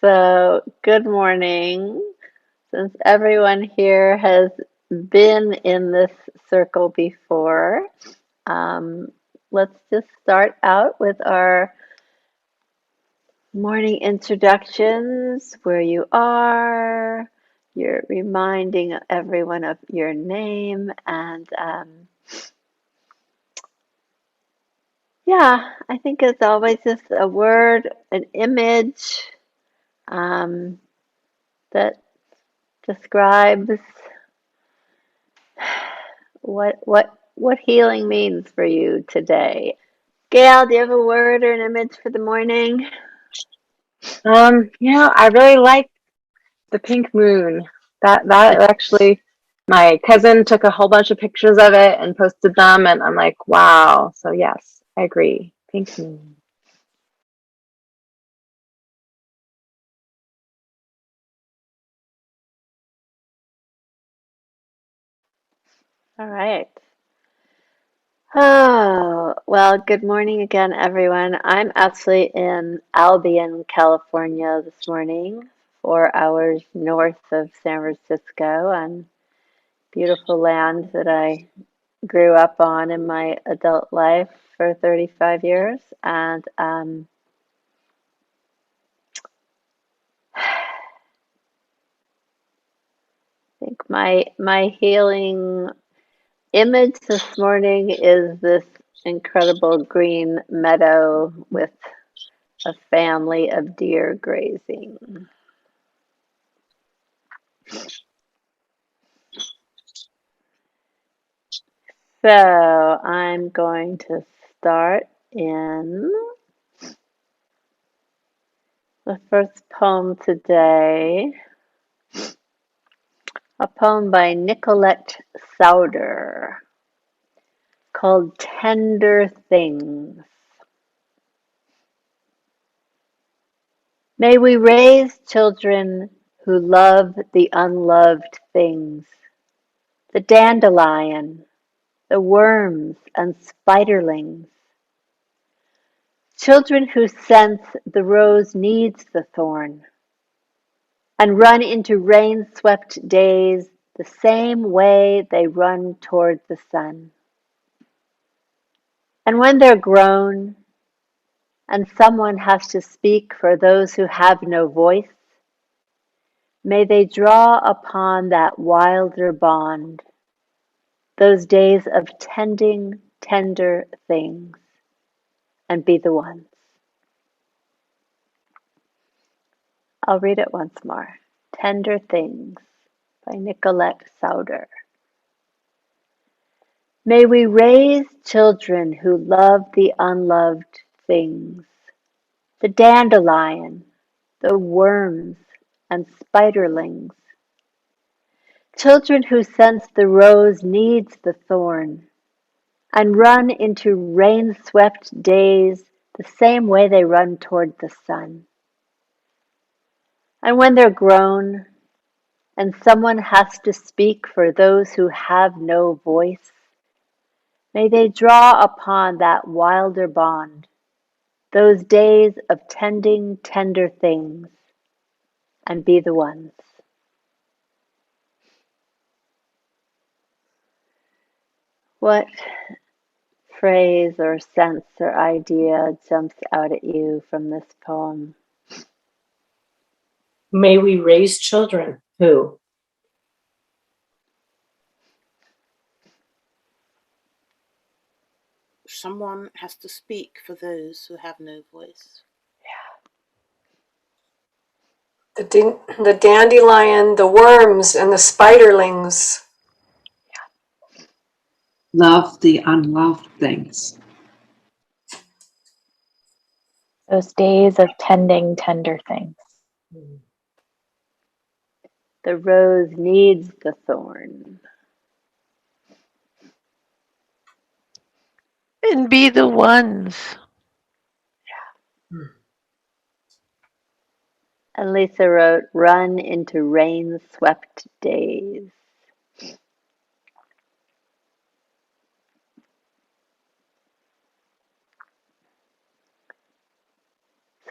So, good morning. Since everyone here has been in this circle before, um, let's just start out with our morning introductions, where you are. You're reminding everyone of your name, and yeah, I think it's always just a word, an image um, that describes what healing means for you today. Gail, do you have a word or an image for the morning? I really like the pink moon. That actually, my cousin took a whole bunch of pictures of it and posted them, and I'm like, wow. So yes, I agree. Pink moon. All right. Oh, well, good morning again, everyone. I'm actually in Albion, California this morning, 4 hours north of San Francisco, and beautiful land that I grew up on in my adult life for 35 years. And I think my healing image this morning is this incredible green meadow with a family of deer grazing. So I'm going to start in the first poem today, a poem by Nicolette Sowder called Tender Things. May we raise children who love the unloved things, the dandelion, the worms and spiderlings, children who sense the rose needs the thorn, and run into rain-swept days the same way they run toward the sun. And when they're grown, and someone has to speak for those who have no voice, may they draw upon that wilder bond, those days of tending tender things, and be the ones. I'll read it once more. Tender Things by Nicolette Sowder. May we raise children who love the unloved things, the dandelion, the worms and spiderlings, children who sense the rose needs the thorn, and run into rain-swept days the same way they run toward the sun. And when they're grown, and someone has to speak for those who have no voice, may they draw upon that wilder bond, those days of tending tender things, and be the ones. What phrase or sense or idea jumps out at you from this poem? May we raise children who? Someone has to speak for those who have no voice. The dandelion, the worms, and the spiderlings. Love the unloved things. Those days of tending tender things. The rose needs the thorn. And be the ones. And Lisa wrote, run into rain-swept days.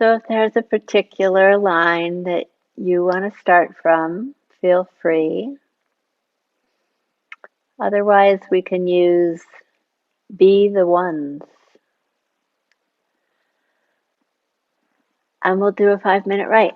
So if there's a particular line that you want to start from, feel free. Otherwise, we can use Be the Ones. And we'll do a 5-minute write.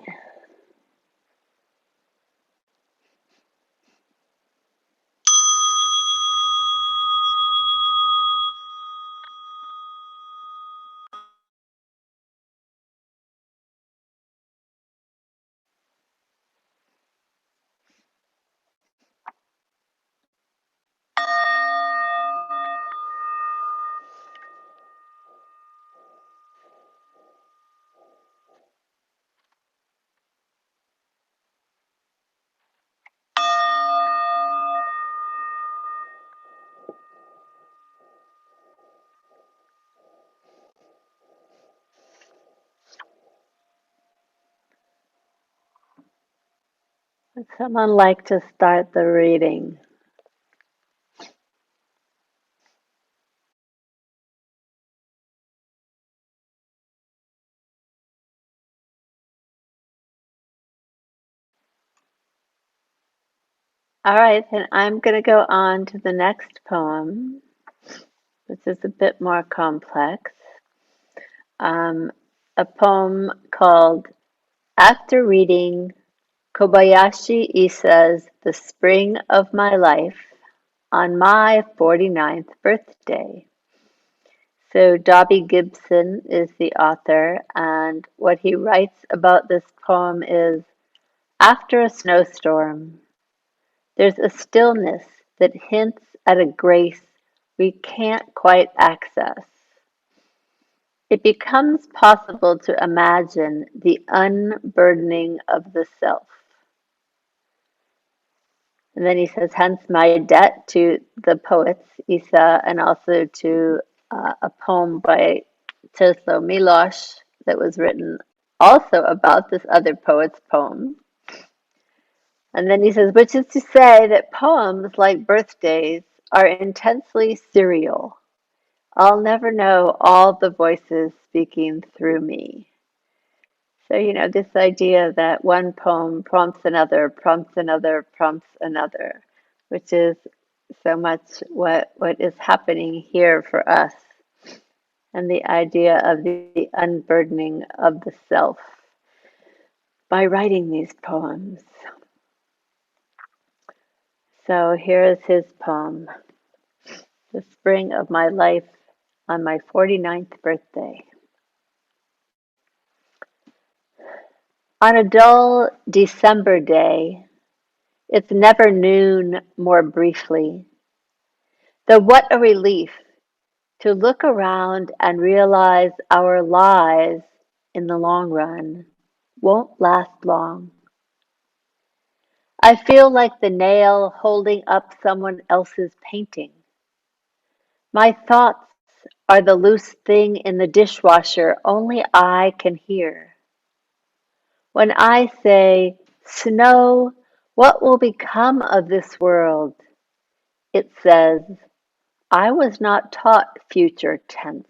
Would someone like to start the reading? All right, then I'm going to go on to the next poem, which is a bit more complex. A poem called After Reading Kobayashi Issa's The Spring of My Life on my 49th birthday. So Dobby Gibson is the author, and what he writes about this poem is, after a snowstorm, there's a stillness that hints at a grace we can't quite access. It becomes possible to imagine the unburdening of the self. And then he says, hence my debt to the poets, Issa, and also to a poem by Teslo Milosh that was written also about this other poet's poem. And then he says, which is to say that poems, like birthdays, are intensely serial. I'll never know all the voices speaking through me. So, this idea that one poem prompts another, prompts another, prompts another, which is so much what is happening here for us, and the idea of the unburdening of the self by writing these poems. So here is his poem, The Spring of My Life on my 49th birthday. On a dull December day, it's never noon more briefly, though what a relief to look around and realize our lives in the long run won't last long. I feel like the nail holding up someone else's painting. My thoughts are the loose thing in the dishwasher only I can hear. When I say, snow, what will become of this world? It says, I was not taught future tense.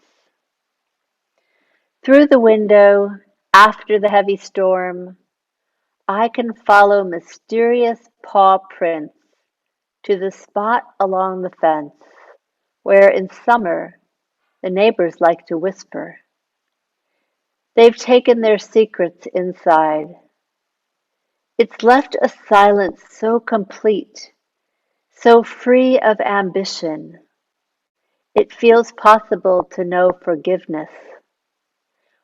Through the window, after the heavy storm, I can follow mysterious paw prints to the spot along the fence where in summer the neighbors like to whisper. They've taken their secrets inside. It's left a silence so complete, so free of ambition. It feels possible to know forgiveness,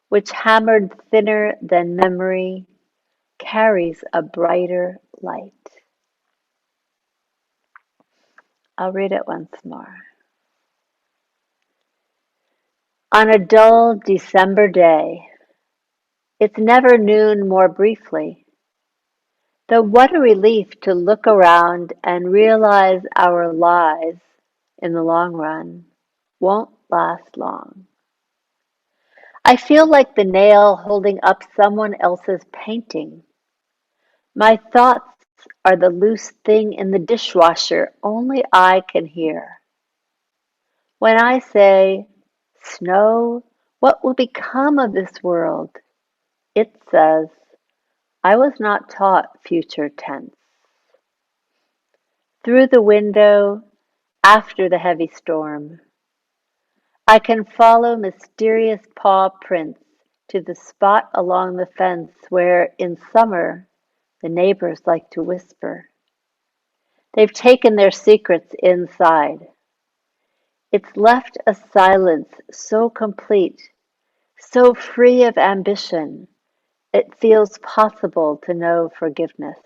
which hammered thinner than memory, carries a brighter light. I'll read it once more. On a dull December day, it's never noon more briefly, though what a relief to look around and realize our lives, in the long run, won't last long. I feel like the nail holding up someone else's painting. My thoughts are the loose thing in the dishwasher only I can hear. When I say, snow, what will become of this world? It says, I was not taught future tense. Through the window, after the heavy storm, I can follow mysterious paw prints to the spot along the fence where, in summer, the neighbors like to whisper. They've taken their secrets inside. It's left a silence so complete, so free of ambition, it feels possible to know forgiveness,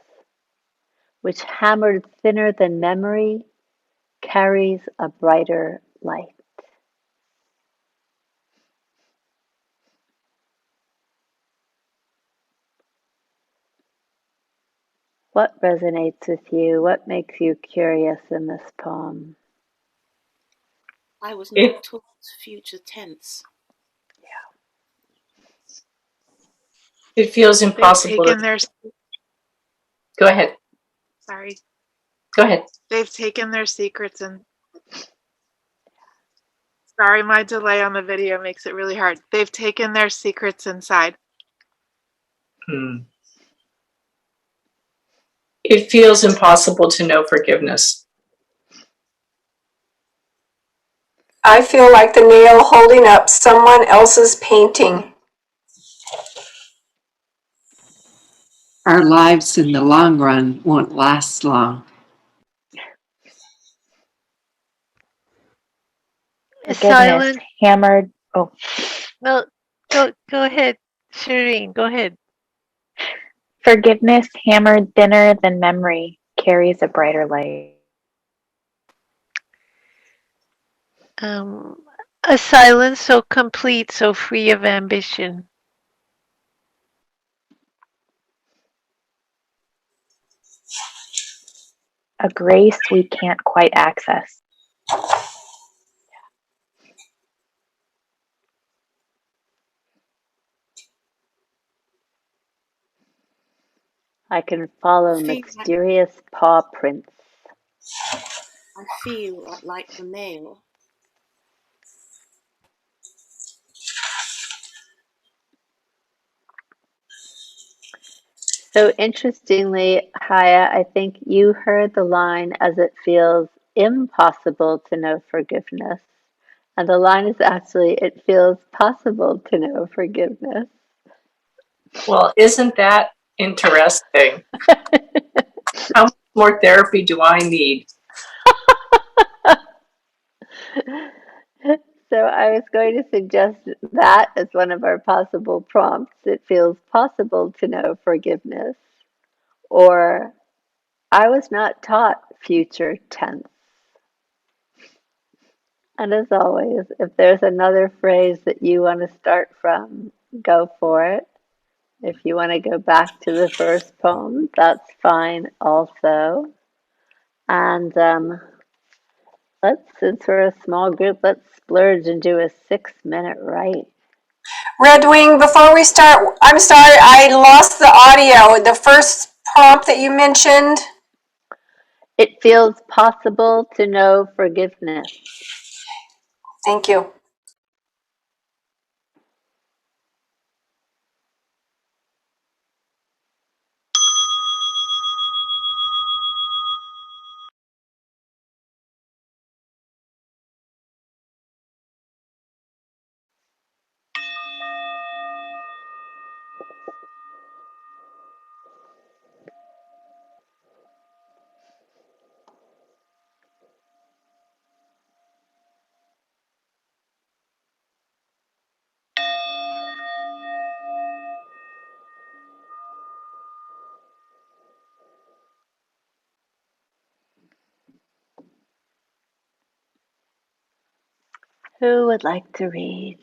which hammered thinner than memory carries a brighter light. What resonates with you? What makes you curious in this poem? I was It not taught future tense. it feels They've impossible to taken their go ahead. sorry. Go ahead. They've taken their secrets and sorry, my delay on the video makes it really hard. They've taken their secrets inside. Hmm. It feels impossible to know forgiveness. I feel like the nail holding up someone else's painting. Our lives in the long run won't last long. Forgiveness Silent. hammered. Oh, No, go ahead, Shireen. Go ahead. forgiveness hammered thinner than memory carries a brighter light. Um, a silence so complete, so free of ambition. A grace we can't quite access. I can follow mysterious paw prints. I feel like the nail. So interestingly, Haya, I think you heard the line as it feels impossible to know forgiveness. And the line is actually, it feels possible to know forgiveness. Well, isn't that interesting? How much more therapy do I need? So I was going to suggest that as one of our possible prompts. It feels possible to know forgiveness. Or I was not taught future tense. And as always, if there's another phrase that you want to start from, go for it. If you want to go back to the first poem, that's fine also. And since we're a small group, let's splurge and do a 6-minute write. Red Wing, before we start, I'm sorry, I lost the audio. The first prompt that you mentioned. It feels possible to know forgiveness. Thank you. Who would like to read?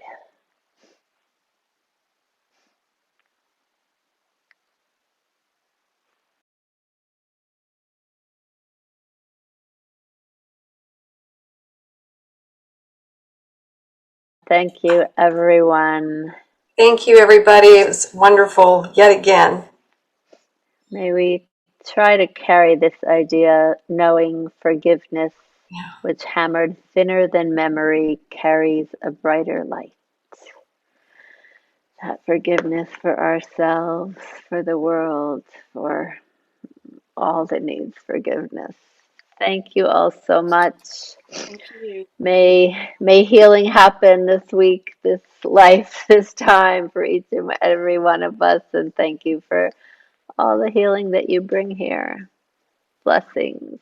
Thank you, everyone. Thank you, everybody. It was wonderful yet again. May we try to carry this idea, knowing forgiveness, which hammered thinner than memory carries a brighter light. that forgiveness for ourselves, for the world, for all that needs forgiveness. Thank you all so much. Thank you. May healing happen this week, this life, this time for each and every one of us. And thank you for all the healing that you bring here. Blessings.